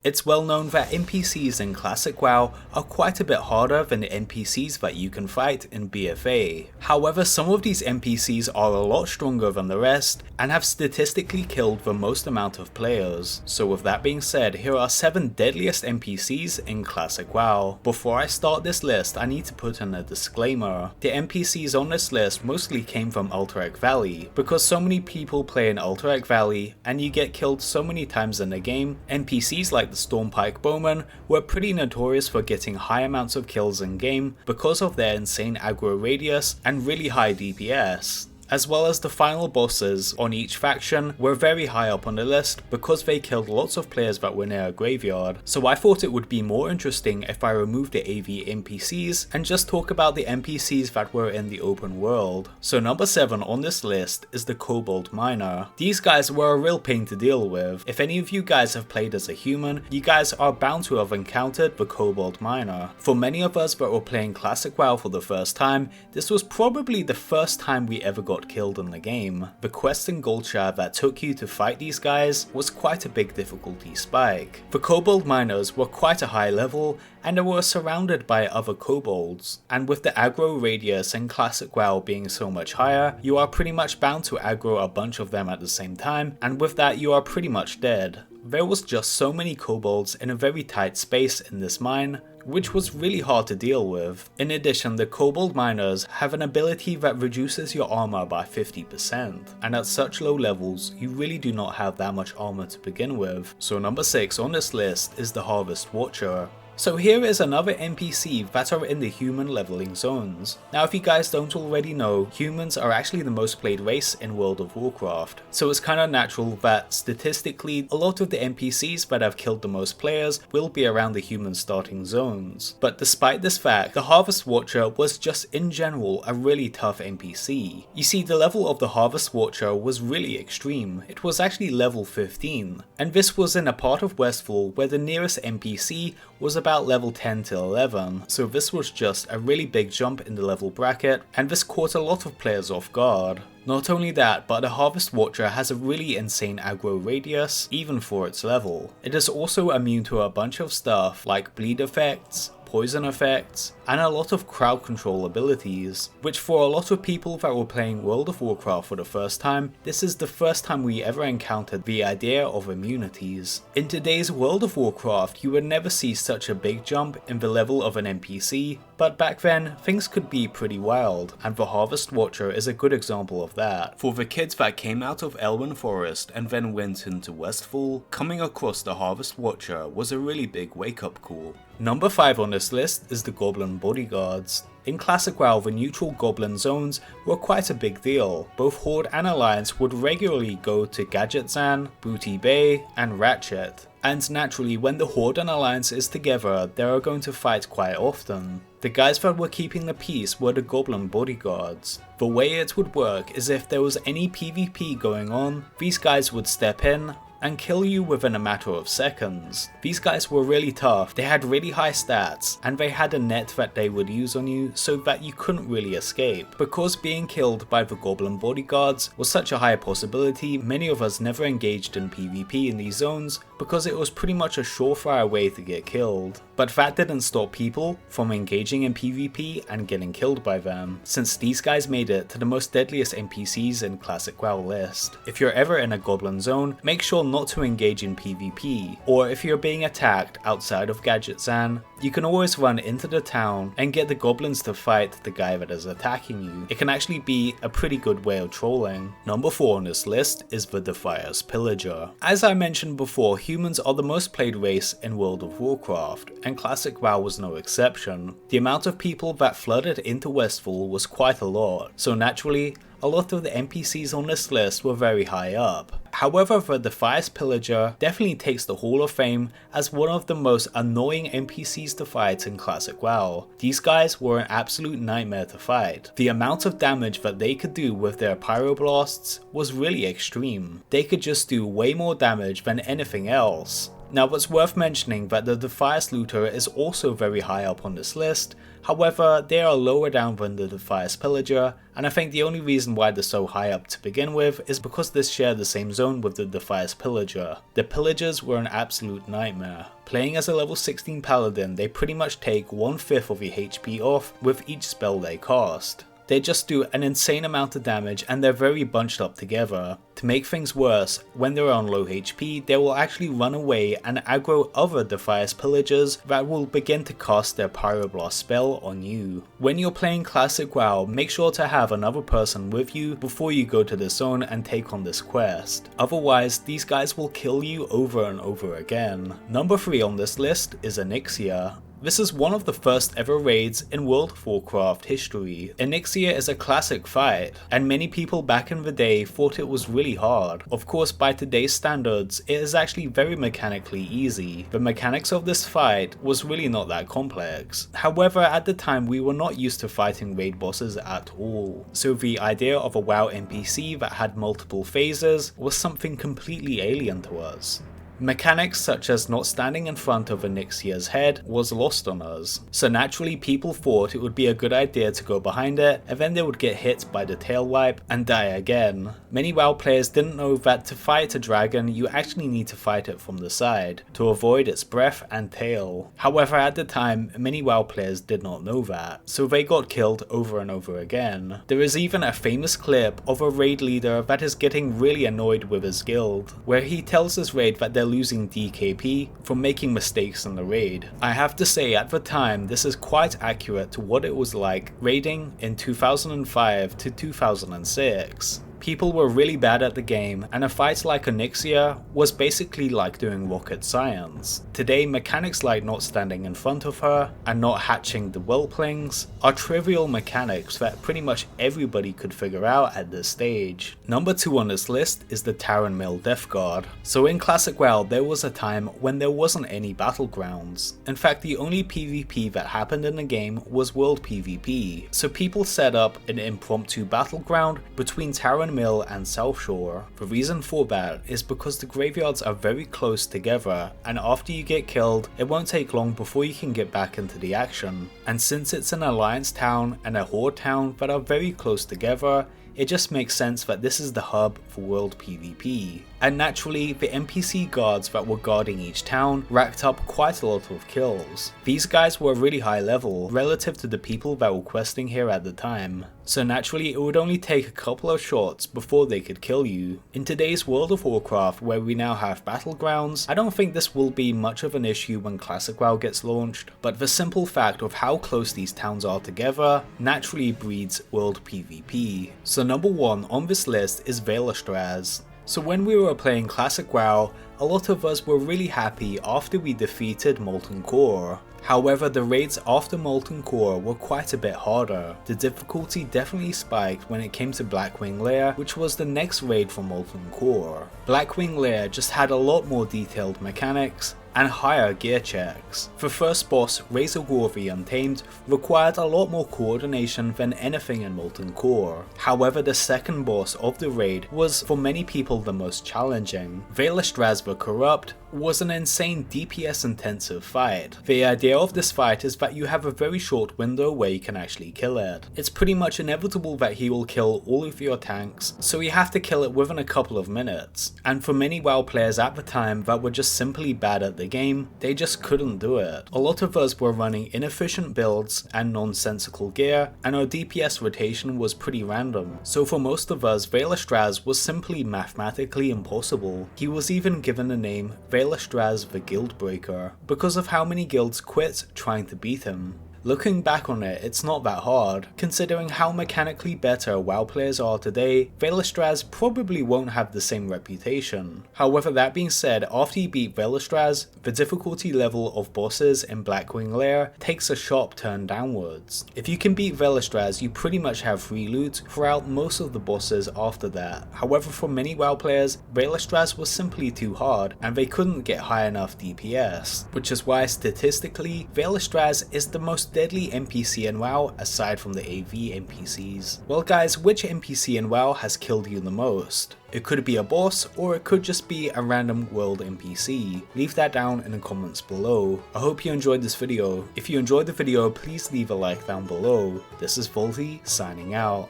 It's well known that NPCs in Classic WoW are quite a bit harder than the NPCs that you can fight in BFA. However, some of these NPCs are a lot stronger than the rest and have statistically killed the most amount of players. So with that being said, here are 7 deadliest NPCs in Classic WoW. Before I start this list, I need to put in a disclaimer. The NPCs on this list mostly came from Alterac Valley. Because so many people play in Alterac Valley and you get killed so many times in the game, NPCs like the Stormpike Bowman were pretty notorious for getting high amounts of kills in game because of their insane aggro radius and really high DPS. As well as the final bosses on each faction were very high up on the list because they killed lots of players that were near a graveyard. So I thought it would be more interesting if I removed the AV NPCs and just talk about the NPCs that were in the open world. So number 7 on this list is the KOBOLD Miner. These guys were a real pain to deal with. If any of you guys have played as a human, you guys are bound to have encountered the KOBOLD Miner. For many of us that were playing Classic WoW for the first time, this was probably the first time we ever got killed in the game. The quest in Gulcha that took you to fight these guys was quite a big difficulty spike. The KOBOLD miners were quite a high level and they were surrounded by other kobolds, and with the aggro radius in Classic WoW being so much higher, you are pretty much bound to aggro a bunch of them at the same time, and with that you are pretty much dead. There was just so many kobolds in a very tight space in this mine, which was really hard to deal with. In addition, the KOBOLD miners have an ability that reduces your armor by 50%, and at such low levels, you really do not have that much armor to begin with. So number 6 on this list is the Harvest Watcher. So here is another NPC that are in the human leveling zones. Now if you guys don't already know, humans are actually the most played race in World of Warcraft. So it's kind of natural that statistically a lot of the NPCs that have killed the most players will be around the human starting zones. But despite this fact, the Harvest Watcher was just in general a really tough NPC. You see, the level of the Harvest Watcher was really extreme. It was actually level 15. And this was in a part of Westfall where the nearest NPC was about level 10 to 11, so this was just a really big jump in the level bracket, and this caught a lot of players off guard. Not only that, but the Harvest Watcher has a really insane aggro radius, even for its level. It is also immune to a bunch of stuff like bleed effects, poison effects, and a lot of crowd control abilities, which for a lot of people that were playing World of Warcraft for the first time, this is the first time we ever encountered the idea of immunities. In today's World of Warcraft, you would never see such a big jump in the level of an NPC, but back then, things could be pretty wild, and the Harvest Watcher is a good example of that. For the kids that came out of Elwyn Forest and then went into Westfall, coming across the Harvest Watcher was a really big wake-up call. Number 5 on this list is the Goblin Bodyguards. In Classic WoW, the neutral Goblin zones were quite a big deal. Both Horde and Alliance would regularly go to Gadgetzan, Booty Bay, and Ratchet. And naturally, when the Horde and Alliance is together, they are going to fight quite often. The guys that were keeping the peace were the Goblin Bodyguards. The way it would work is if there was any PvP going on, these guys would step in and kill you within a matter of seconds. These guys were really tough, they had really high stats, and they had a net that they would use on you so that you couldn't really escape. Because being killed by the Goblin Bodyguards was such a high possibility, many of us never engaged in PvP in these zones because it was pretty much a surefire way to get killed. But that didn't stop people from engaging in PvP and getting killed by them, since these guys made it to the most deadliest NPCs in Classic WoW list. If you're ever in a Goblin zone, make sure not to engage in PvP, or if you're being attacked outside of Gadgetzan, you can always run into the town and get the goblins to fight the guy that is attacking you. It can actually be a pretty good way of trolling. Number 4 on this list is the DEFIAS Pillager. As I mentioned before, humans are the most played race in World of Warcraft, and Classic WoW was no exception. The amount of people that flooded into Westfall was quite a lot, so naturally, a lot of the NPCs on this list were very high up. However, the DEFIAS Pillager definitely takes the Hall of Fame as one of the most annoying NPCs to fight in Classic WoW. These guys were an absolute nightmare to fight. The amount of damage that they could do with their pyroblasts was really extreme. They could just do way more damage than anything else. Now it's worth mentioning that the DEFIAS looter is also very high up on this list, however they are lower down than the DEFIAS pillager, and I think the only reason why they're so high up to begin with is because they share the same zone with the DEFIAS pillager. The pillagers were an absolute nightmare. Playing as a level 16 paladin, they pretty much take 1/5 of your HP off with each spell they cast. They just do an insane amount of damage and they're very bunched up together. To make things worse, when they're on low HP, they will actually run away and aggro other DEFIAS pillagers that will begin to cast their Pyroblast spell on you. When you're playing Classic WoW, make sure to have another person with you before you go to the zone and take on this quest. Otherwise, these guys will kill you over and over again. Number 3 on this list is ONYXIA. This is one of the first ever raids in World of Warcraft history. ONYXIA is a classic fight, and many people back in the day thought it was really hard. Of course, by today's standards, it is actually very mechanically easy. The mechanics of this fight was really not that complex. However, at the time we were not used to fighting raid bosses at all, so the idea of a WoW NPC that had multiple phases was something completely alien to us. Mechanics such as not standing in front of ONYXIA's head was lost on us, so naturally people thought it would be a good idea to go behind it and then they would get hit by the tail wipe and die again. Many WoW players didn't know that to fight a dragon you actually need to fight it from the side, to avoid its breath and tail. However, at the time many WoW players did not know that, so they got killed over and over again. There is even a famous clip of a raid leader that is getting really annoyed with his guild, where he tells his raid that they're losing DKP from making mistakes in the raid. I have to say at the time this is quite accurate to what it was like raiding in 2005 to 2006. People were really bad at the game, and a fight like ONYXIA was basically like doing rocket science. Today, mechanics like not standing in front of her and not hatching the whelplings are trivial mechanics that pretty much everybody could figure out at this stage. Number 2 on this list is the TARREN DEATHGUARD. So in Classic WoW there was a time when there wasn't any battlegrounds. In fact, the only PvP that happened in the game was world PvP, so people set up an impromptu battleground between TARREN and South Shore. The reason for that is because the graveyards are very close together, and after you get killed it won't take long before you can get back into the action. And since it's an alliance town and a horde town that are very close together, it just makes sense that this is the hub for world PvP. And naturally, the NPC guards that were guarding each town racked up quite a lot of kills. These guys were really high level relative to the people that were questing here at the time, so naturally it would only take a couple of shots before they could kill you. In today's World of Warcraft, where we now have battlegrounds, I don't think this will be much of an issue when Classic WoW gets launched, but the simple fact of how close these towns are together naturally breeds world PvP. So number 1 on this list is VAELASTRASZ. So when we were playing Classic WoW, a lot of us were really happy after we defeated Molten Core. However, the raids after Molten Core were quite a bit harder. The difficulty definitely spiked when it came to Blackwing Lair, which was the next raid from Molten Core. Blackwing Lair just had a lot more detailed mechanics and higher gear checks. The first boss, Razorgore the Untamed, required a lot more coordination than anything in Molten Core. However, the second boss of the raid was for many people the most challenging. VAELASTRASZ the Corrupt was an insane DPS intensive fight. The idea of this fight is that you have a very short window where you can actually kill it. It's pretty much inevitable that he will kill all of your tanks, so you have to kill it within a couple of minutes. And for many WoW players at the time that were just simply bad at the game, they just couldn't do it. A lot of us were running inefficient builds and nonsensical gear, and our DPS rotation was pretty random. So for most of us, VAELASTRASZ was simply mathematically impossible. He was even given the name VAELASTRASZ the Guildbreaker because of how many guilds quit trying to beat him. Looking back on it, it's not that hard. Considering how mechanically better WoW players are today, VAELASTRASZ probably won't have the same reputation. However, that being said, after you beat VAELASTRASZ, the difficulty level of bosses in Blackwing Lair takes a sharp turn downwards. If you can beat VAELASTRASZ, you pretty much have free loot throughout most of the bosses after that. However, for many WoW players, VAELASTRASZ was simply too hard, and they couldn't get high enough DPS, which is why statistically, VAELASTRASZ is the most most deadly NPC in WoW aside from the AV NPCs? Well guys, which NPC in WoW has killed you the most? It could be a boss, or it could just be a random world NPC. Leave that down in the comments below. I hope you enjoyed this video. If you enjoyed the video, please leave a like down below. This is vaulty signing out.